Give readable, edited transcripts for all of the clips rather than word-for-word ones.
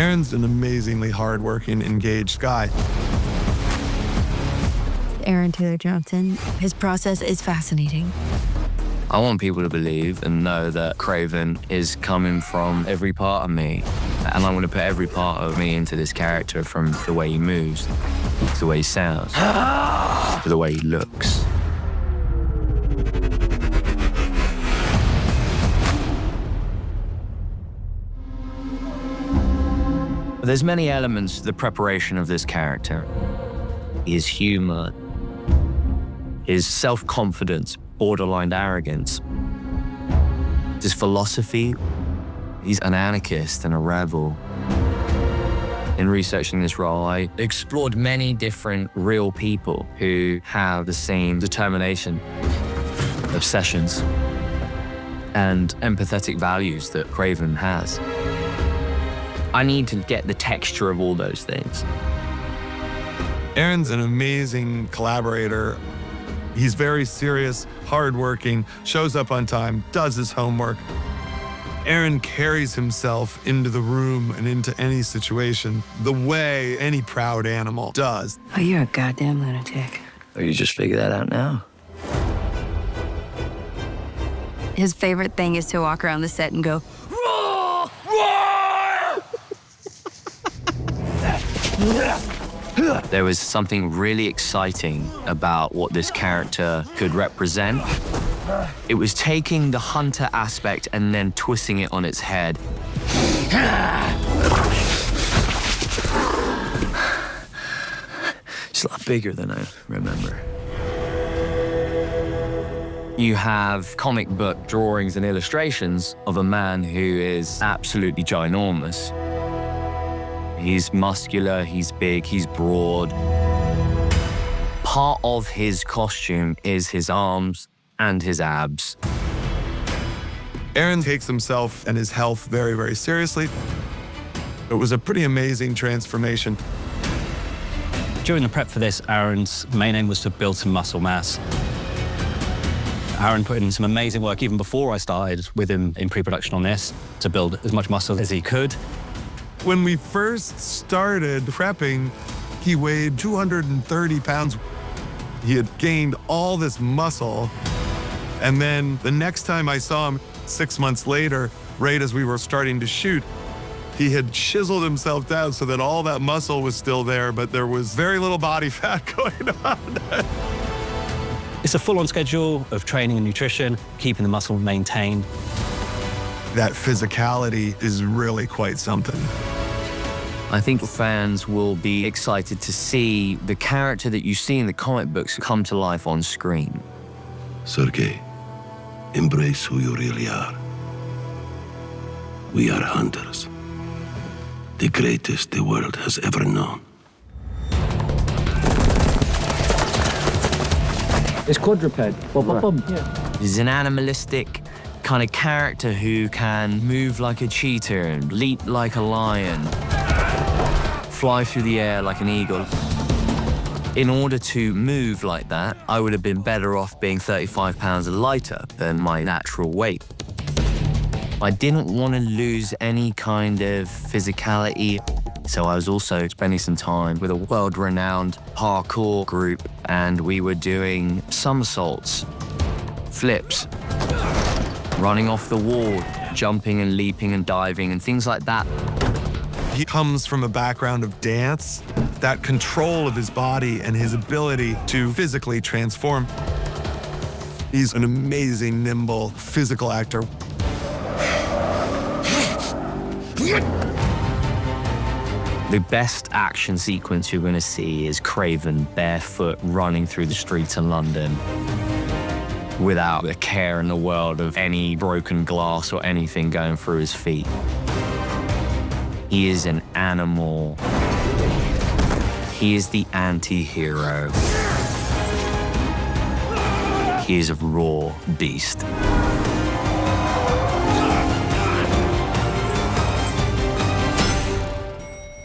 Aaron's an amazingly hardworking, engaged guy. Aaron Taylor Johnson, his process is fascinating. I want people to believe and know that Kraven is coming from every part of me. And I'm going to put every part of me into this character, from the way he moves, to the way he sounds, to the way he looks. There's many elements to the preparation of this character. His humor, his self-confidence, borderline arrogance, his philosophy. He's an anarchist and a rebel. In researching this role, I explored many different real people who have the same determination, obsessions, and empathetic values that Kraven has. I need to get the texture of all those things. Aaron's an amazing collaborator. He's very serious, hardworking, shows up on time, does his homework. Aaron carries himself into the room and into any situation the way any proud animal does. Oh, you're a goddamn lunatic. Or you just figure that out now? His favorite thing is to walk around the set and go, "Roar! Roar!" There was something really exciting about what this character could represent. It was taking the hunter aspect and then twisting it on its head. It's a lot bigger than I remember. You have comic book drawings and illustrations of a man who is absolutely ginormous. He's muscular, he's big, he's broad. Part of his costume is his arms and his abs. Aaron takes himself and his health very, very seriously. It was a pretty amazing transformation. During the prep for this, Aaron's main aim was to build some muscle mass. Aaron put in some amazing work even before I started with him in pre-production on this to build as much muscle as he could. When we first started prepping, he weighed 230 pounds. He had gained all this muscle. And then the next time I saw him 6 months later, right as we were starting to shoot, he had chiseled himself down so that all that muscle was still there, but there was very little body fat going on. It's a full-on schedule of training and nutrition, keeping the muscle maintained. That physicality is really quite something. I think fans will be excited to see the character that you see in the comic books come to life on screen. Sergei, embrace who you really are. We are hunters. The greatest the world has ever known. It's quadruped. Yeah. He's an animalistic kind of character who can move like a cheetah and leap like a lion, fly through the air like an eagle. In order to move like that, I would have been better off being 35 pounds lighter than my natural weight. I didn't want to lose any kind of physicality, so I was also spending some time with a world-renowned parkour group, and we were doing somersaults, flips, running off the wall, jumping and leaping and diving and things like that. He comes from a background of dance, that control of his body and his ability to physically transform. He's an amazing, nimble, physical actor. The best action sequence you're going to see is Kraven barefoot running through the streets of London without a care in the world of any broken glass or anything going through his feet. He is an animal. He is the anti-hero. He is a raw beast.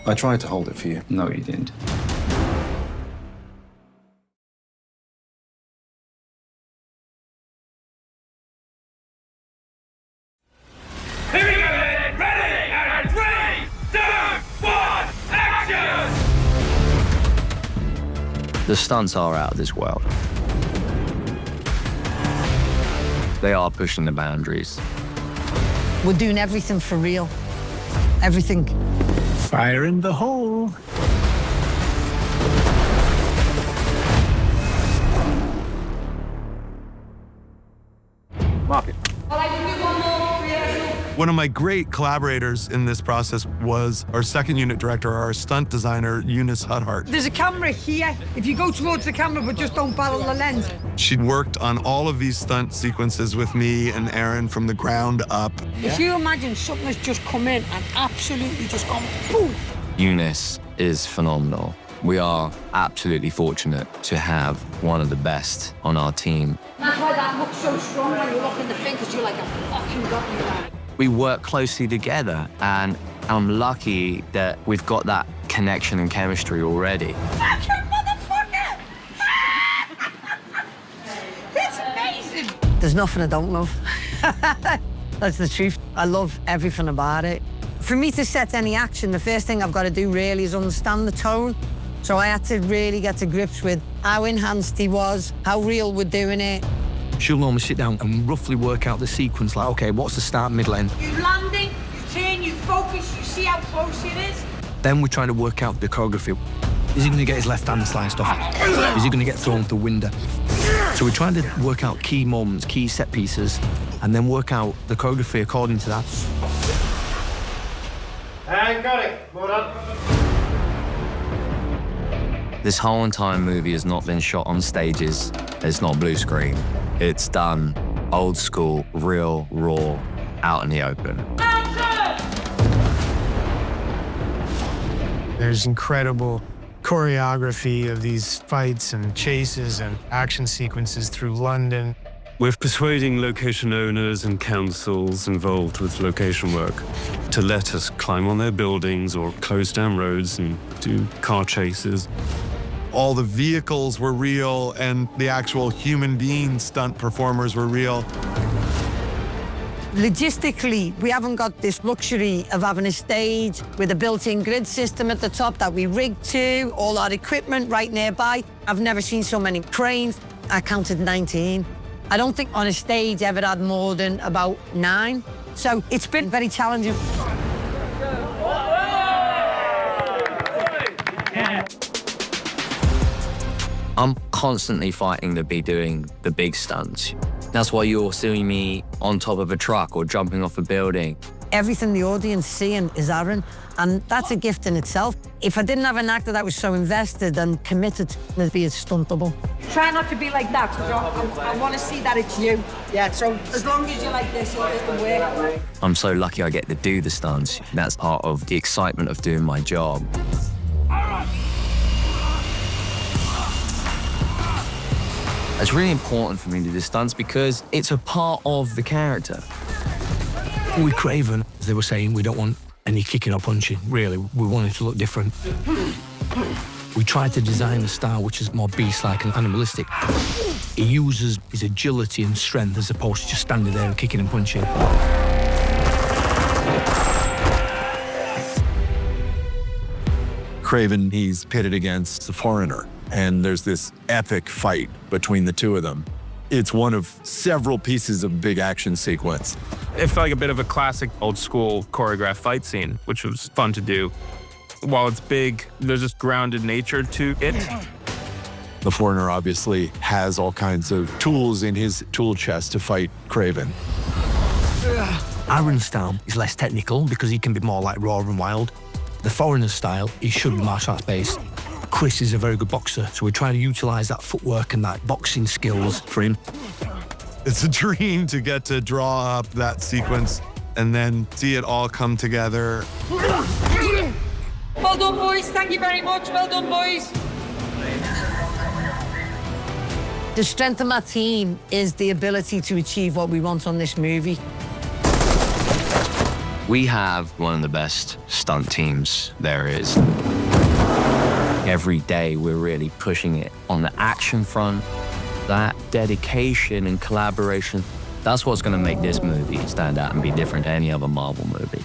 I tried to hold it for you. No, you didn't. Here we go, ready, and 3, 2, The stunts are out of this world. They are pushing the boundaries. We're doing everything for real. Everything. Fire in the hole. Mark it. One of my great collaborators in this process was our second unit director, our stunt designer, Eunice Hudhart. There's a camera here. If you go towards the camera, but just don't battle the lens. She'd worked on all of these stunt sequences with me and Aaron from the ground up. If you imagine something has just come in and absolutely just gone boom. Eunice is phenomenal. We are absolutely fortunate to have one of the best on our team. That's why that looks so strong when you look in the thing, because you're like, I fucking got you there. We work closely together, and I'm lucky that we've got that connection and chemistry already. Fucking motherfucker! It's amazing! There's nothing I don't love. That's the truth. I love everything about it. For me to set any action, the first thing I've got to do really is understand the tone. So I had to really get to grips with how enhanced he was, how real we're doing it. She'll normally sit down and roughly work out the sequence, like, okay, what's the start, middle, end? You landing, you turn, you focus, you see how close it is. Then we're trying to work out the choreography. Is he going to get his left hand sliced off? Is he going to get thrown through the window? So we're trying to work out key moments, key set pieces, and then work out the choreography according to that. And got it. Well done. This whole entire movie has not been shot on stages. It's not blue screen. It's done old school, real, raw, out in the open. There's incredible choreography of these fights and chases and action sequences through London. We're persuading location owners and councils involved with location work to let us climb on their buildings or close down roads and do car chases. All the vehicles were real, and the actual human being stunt performers were real. Logistically, we haven't got this luxury of having a stage with a built-in grid system at the top that we rig to, all our equipment right nearby. I've never seen so many cranes. I counted 19. I don't think on a stage ever had more than about 9. So it's been very challenging. I'm constantly fighting to be doing the big stunts. That's why you're seeing me on top of a truck or jumping off a building. Everything the audience seeing is Aaron, and that's a gift in itself. If I didn't have an actor that was so invested and committed, it'd be stuntable. Try not to be like that, because I want to see that it's you. Yeah, so as long as you're like this, it'll work. I'm so lucky I get to do the stunts. That's part of the excitement of doing my job. It's really important for me to do stunts because it's a part of the character. With Kraven, as they were saying, we don't want any kicking or punching, really. We want it to look different. We tried to design a style which is more beast-like and animalistic. He uses his agility and strength as opposed to just standing there and kicking and punching. Kraven, he's pitted against the Foreigner, and there's this epic fight between the two of them. It's one of several pieces of big action sequence. It felt like a bit of a classic old school choreographed fight scene, which was fun to do. While it's big, there's this grounded nature to it. The Foreigner obviously has all kinds of tools in his tool chest to fight Kraven. Aaron's style is less technical because he can be more like raw and wild. The Foreigner's style, he should be martial arts based. Chris is a very good boxer, so we're trying to utilize that footwork and that boxing skills for him. It's a dream to get to draw up that sequence and then see it all come together. Well done, boys. Thank you very much. Well done, boys. The strength of my team is the ability to achieve what we want on this movie. We have one of the best stunt teams there is. Every day we're really pushing it on the action front. That dedication and collaboration, that's what's going to make this movie stand out and be different to any other Marvel movie.